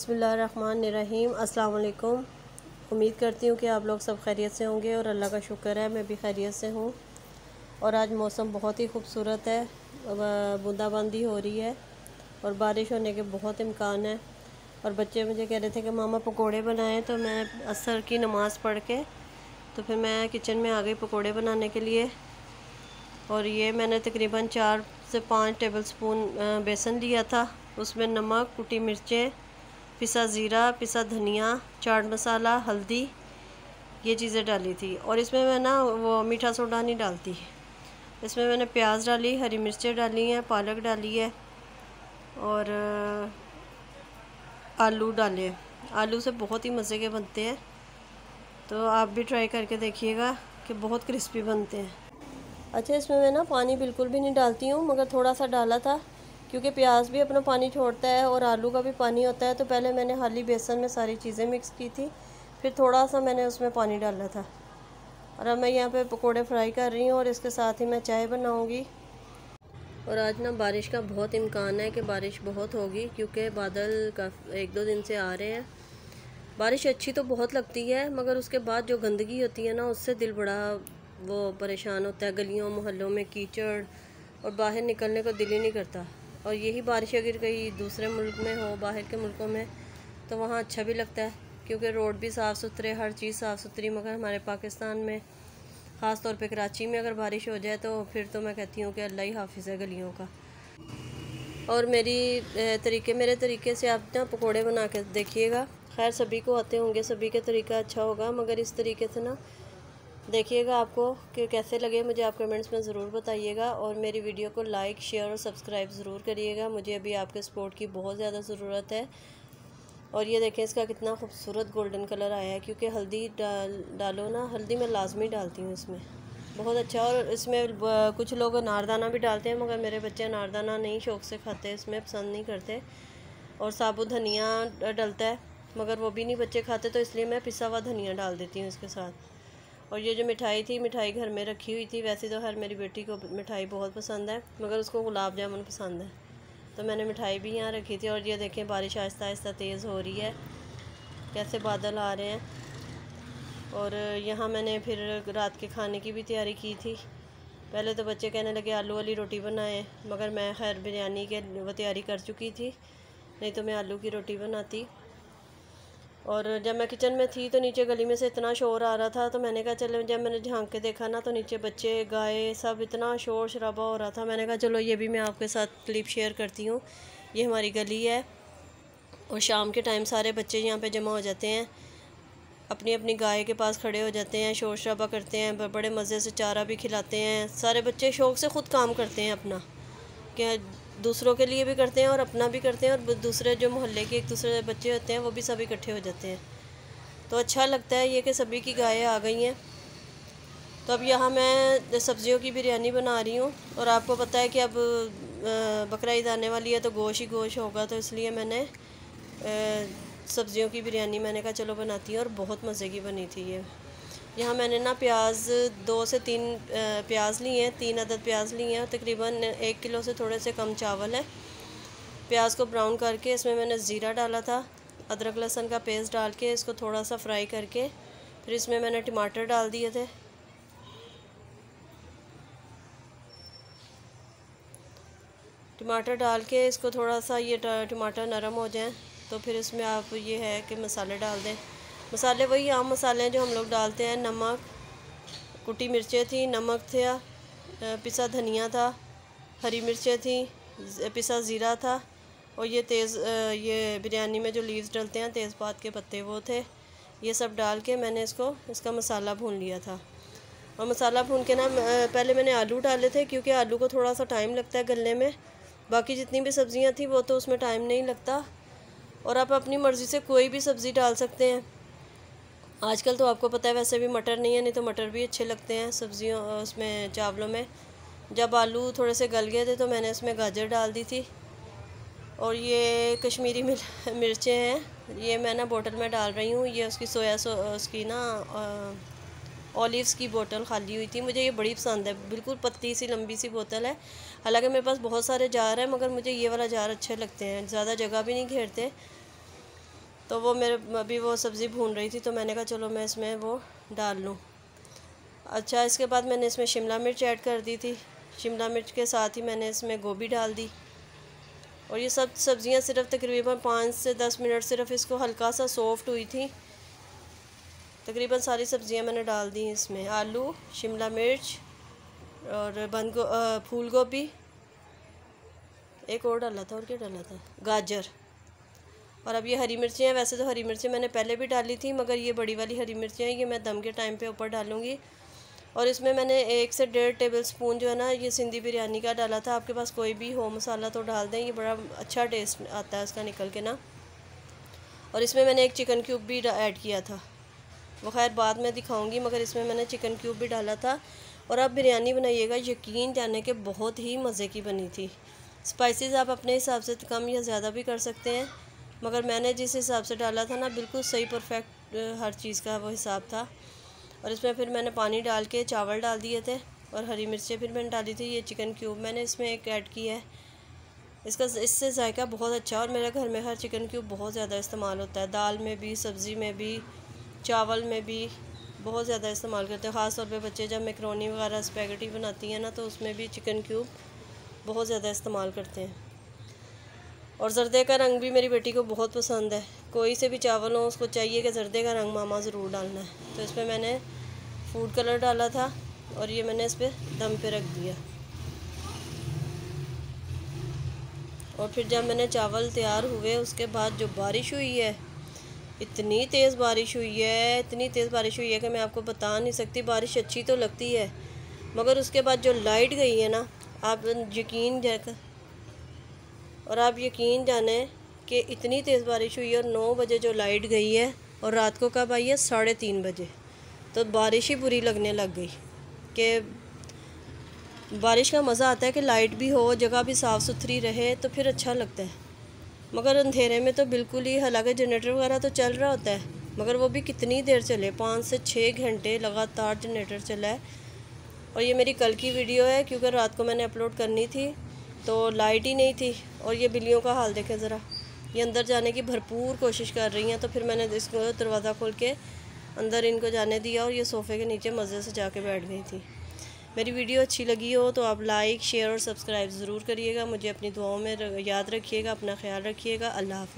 बिस्मिल्लाहिर्रहमानिर्रहीम। अस्सलाम वालेकुम। उम्मीद करती हूँ कि आप लोग सब खैरियत से होंगे और अल्लाह का शुक्र है मैं भी खैरियत से हूँ। और आज मौसम बहुत ही खूबसूरत है, बूंदाबांदी हो रही है और बारिश होने के बहुत इम्कान है। और बच्चे मुझे कह रहे थे कि मामा पकोड़े बनाएं, तो मैं असर की नमाज़ पढ़ के तो फिर मैं किचन में आ गई पकोड़े बनाने के लिए। और ये मैंने तकरीबन 4 से 5 टेबल स्पून बेसन लिया था। उसमें नमक, कुटी मिर्चें, पिसा ज़ीरा, पिसा धनिया, चाट मसाला, हल्दी, ये चीज़ें डाली थी। और इसमें मैं ना वो मीठा सोडा नहीं डालती। इसमें मैंने प्याज डाली, हरी मिर्चें डाली हैं, पालक डाली है और आलू डाले। आलू से बहुत ही मज़े के बनते हैं, तो आप भी ट्राई करके देखिएगा कि बहुत क्रिस्पी बनते हैं। अच्छा, इसमें मैं ना पानी बिल्कुल भी नहीं डालती हूँ, मगर थोड़ा सा डाला था क्योंकि प्याज भी अपना पानी छोड़ता है और आलू का भी पानी होता है। तो पहले मैंने खाली बेसन में सारी चीज़ें मिक्स की थी, फिर थोड़ा सा मैंने उसमें पानी डाला था। और अब मैं यहाँ पे पकोड़े फ्राई कर रही हूँ और इसके साथ ही मैं चाय बनाऊँगी। और आज ना बारिश का बहुत इम्कान है कि बारिश बहुत होगी, क्योंकि बादल का 1-2 दिन से आ रहे हैं। बारिश अच्छी तो बहुत लगती है, मगर उसके बाद जो गंदगी होती है ना, उससे दिल बड़ा वो परेशान होता है। गलियों मोहल्लों में कीचड़ और बाहर निकलने को दिल ही नहीं करता। और यही बारिश अगर कहीं दूसरे मुल्क में हो, बाहर के मुल्कों में, तो वहाँ अच्छा भी लगता है, क्योंकि रोड भी साफ़ सुथरे, हर चीज़ साफ़ सुथरी। मगर हमारे पाकिस्तान में, ख़ास तौर पे कराची में अगर बारिश हो जाए तो फिर तो मैं कहती हूँ कि अल्लाह ही हाफिज़ है गलियों का। और मेरे तरीके से आप ना पकोड़े बना के देखिएगा। खैर सभी को आते होंगे, सभी के तरीका अच्छा होगा, मगर इस तरीके से ना देखिएगा आपको कि कैसे लगे। मुझे आप कमेंट्स में ज़रूर बताइएगा और मेरी वीडियो को लाइक, शेयर और सब्सक्राइब ज़रूर करिएगा। मुझे अभी आपके सपोर्ट की बहुत ज़्यादा ज़रूरत है। और ये देखें, इसका कितना खूबसूरत गोल्डन कलर आया है, क्योंकि हल्दी डालो ना, हल्दी मैं लाजमी डालती हूँ इसमें, बहुत अच्छा। और इसमें कुछ लोग अनारदाना भी डालते हैं, मगर मेरे बच्चे अनारदाना नहीं शौक़ से खाते, इसमें पसंद नहीं करते। और साबुत धनिया डलता है, मगर वो भी नहीं बच्चे खाते, तो इसलिए मैं पिसा हुआ धनिया डाल देती हूँ इसके साथ। और ये जो मिठाई थी, मिठाई घर में रखी हुई थी। वैसे तो हर मेरी बेटी को मिठाई बहुत पसंद है, मगर उसको गुलाब जामुन पसंद है, तो मैंने मिठाई भी यहाँ रखी थी। और ये देखें, बारिश आहिस्ता आहिस्ता तेज़ हो रही है, कैसे बादल आ रहे हैं। और यहाँ मैंने फिर रात के खाने की भी तैयारी की थी। पहले तो बच्चे कहने लगे आलू वाली रोटी बनाएं, मगर मैं खैर बिरयानी के वो तैयारी कर चुकी थी, नहीं तो मैं आलू की रोटी बनाती। और जब मैं किचन में थी तो नीचे गली में से इतना शोर आ रहा था, तो मैंने कहा चलो, जब मैंने झांक के देखा ना, तो नीचे बच्चे, गाय, सब इतना शोर शराबा हो रहा था। मैंने कहा चलो ये भी मैं आपके साथ क्लिप शेयर करती हूँ। ये हमारी गली है और शाम के टाइम सारे बच्चे यहाँ पे जमा हो जाते हैं, अपनी अपनी गाय के पास खड़े हो जाते हैं, शोर शराबा करते हैं, बड़े मज़े से चारा भी खिलाते हैं। सारे बच्चे शौक़ से ख़ुद काम करते हैं अपना, क्या दूसरों के लिए भी करते हैं और अपना भी करते हैं। और दूसरे जो मोहल्ले के एक दूसरे बच्चे होते हैं, वो भी सभी इकट्ठे हो जाते हैं, तो अच्छा लगता है ये कि सभी की गायें आ गई हैं। तो अब यहाँ मैं सब्ज़ियों की बिरयानी बना रही हूँ। और आपको पता है कि अब बकरा ईद आने वाली है, तो गोश्त ही गोश्त होगा, तो इसलिए मैंने सब्ज़ियों की बिरयानी मैंने कहा चलो बनाती हूँ। और बहुत मज़े की बनी थी ये। यहाँ मैंने ना प्याज 2 से 3 प्याज लिए हैं, 3 अदद प्याज लिए हैं। तकरीबन 1 किलो से थोड़े से कम चावल है। प्याज को ब्राउन करके इसमें मैंने ज़ीरा डाला था, अदरक लहसुन का पेस्ट डाल के इसको थोड़ा सा फ्राई करके फिर इसमें मैंने टमाटर डाल दिए थे। टमाटर डाल के इसको थोड़ा सा ये टमाटर नरम हो जाए, तो फिर इसमें आप ये है कि मसाले डाल दें। मसाले वही आम मसाले हैं जो हम लोग डालते हैं। नमक, कुटी मिर्चें थी, नमक था, पिसा धनिया था, हरी मिर्चें थी, पिसा ज़ीरा था, और ये बिरयानी में जो लीव्स डलते हैं तेज़पात के पत्ते, वो थे। ये सब डाल के मैंने इसका मसाला भून लिया था। और मसाला भून के ना पहले मैंने आलू डाले थे, क्योंकि आलू को थोड़ा सा टाइम लगता है गलने में। बाकी जितनी भी सब्ज़ियाँ थी वो तो उसमें टाइम नहीं लगता। और आप अपनी मर्ज़ी से कोई भी सब्ज़ी डाल सकते हैं। आजकल तो आपको पता है वैसे भी मटर नहीं है, नहीं तो मटर भी अच्छे लगते हैं सब्ज़ियों उसमें, चावलों में। जब आलू थोड़े से गल गए थे तो मैंने इसमें गाजर डाल दी थी। और ये कश्मीरी मिर्चें हैं, ये मैं ना बोतल में डाल रही हूँ। ये उसकी उसकी ना ऑलिव्स की बोतल खाली हुई थी, मुझे ये बड़ी पसंद है। बिल्कुल पतली सी लंबी सी बोतल है। हालांकि मेरे पास बहुत सारे जार हैं, मगर मुझे ये वाला जार अच्छे लगते हैं, ज़्यादा जगह भी नहीं घेरते। तो वो मेरे अभी वो सब्ज़ी भून रही थी, तो मैंने कहा चलो मैं इसमें वो डाल लूँ। अच्छा, इसके बाद मैंने इसमें शिमला मिर्च ऐड कर दी थी। शिमला मिर्च के साथ ही मैंने इसमें गोभी डाल दी। और ये सब सब्ज़ियाँ सिर्फ तकरीबन 5 से 10 मिनट सिर्फ इसको हल्का सा सॉफ्ट हुई थी। तकरीबन सारी सब्ज़ियाँ मैंने डाल दी इसमें, आलू, शिमला मिर्च और फूल गोभी, एक और डाला था, और क्या डाला था, गाजर। और अब ये हरी मिर्चें हैं। वैसे तो हरी मिर्चें मैंने पहले भी डाली थी, मगर ये बड़ी वाली हरी मिर्चें हैं, ये मैं दम के टाइम पे ऊपर डालूँगी। और इसमें मैंने 1 से 1.5 टेबल स्पून जो है ना, ये सिंधी बिरयानी का डाला था। आपके पास कोई भी हो मसाला तो डाल दें, ये बड़ा अच्छा टेस्ट आता है इसका निकल के ना। और इसमें मैंने एक चिकन क्यूब भी ऐड किया था, वो खैर बाद में दिखाऊंगी, मगर इसमें मैंने चिकन क्यूब भी डाला था। और आप बिरयानी बनाइएगा, यकीन जाने के बहुत ही मज़े की बनी थी। स्पाइसेस आप अपने हिसाब से कम या ज़्यादा भी कर सकते हैं, मगर मैंने जिस हिसाब से डाला था ना, बिल्कुल सही परफेक्ट हर चीज़ का वो हिसाब था। और इसमें फिर मैंने पानी डाल के चावल डाल दिए थे, और हरी मिर्चें फिर मैंने डाली थी। ये चिकन क्यूब मैंने इसमें एक ऐड किया है, इससे जायका बहुत अच्छा। और मेरे घर में हर चिकन क्यूब बहुत ज़्यादा इस्तेमाल होता है, दाल में भी, सब्ज़ी में भी, चावल में भी बहुत ज़्यादा इस्तेमाल करते हैं। ख़ास तौर पे बच्चे जब मैकरोनी वगैरह स्पैगेटी बनाती हैं ना, तो उसमें भी चिकन क्यूब बहुत ज़्यादा इस्तेमाल करते हैं। और जर्दे का रंग भी मेरी बेटी को बहुत पसंद है। कोई से भी चावल हो, उसको चाहिए कि जर्दे का रंग मामा ज़रूर डालना है। तो इसमें मैंने फूड कलर डाला था, और ये मैंने इस पर दम पे रख दिया। और फिर जब मैंने चावल तैयार हुए, उसके बाद जो बारिश हुई है, इतनी तेज़ बारिश हुई है, इतनी तेज़ बारिश हुई है कि मैं आपको बता नहीं सकती। बारिश अच्छी तो लगती है, मगर उसके बाद जो लाइट गई है ना, आप यकीन जाने कि इतनी तेज़ बारिश हुई है। और 9 बजे जो लाइट गई है, और रात को कब आई है, 3:30 बजे। तो बारिश ही बुरी लगने लग गई कि बारिश का मज़ा आता है कि लाइट भी हो, जगह भी साफ़ सुथरी रहे, तो फिर अच्छा लगता है। मगर अंधेरे में तो बिल्कुल ही, हालांकि जनरेटर वगैरह तो चल रहा होता है, मगर वो भी कितनी देर चले, 5 से 6 घंटे लगातार जनरेटर चला है। और ये मेरी कल की वीडियो है, क्योंकि रात को मैंने अपलोड करनी थी, तो लाइट ही नहीं थी। और ये बिल्लियों का हाल देखें ज़रा, ये अंदर जाने की भरपूर कोशिश कर रही हैं। तो फिर मैंने इसको दरवाज़ा खोल के अंदर इनको जाने दिया, और ये सोफ़े के नीचे मज़े से जाके बैठ गई थी। मेरी वीडियो अच्छी लगी हो तो आप लाइक, शेयर और सब्सक्राइब ज़रूर करिएगा। मुझे अपनी दुआओं में याद रखिएगा। अपना ख्याल रखिएगा। अल्लाह हाफ़िज़।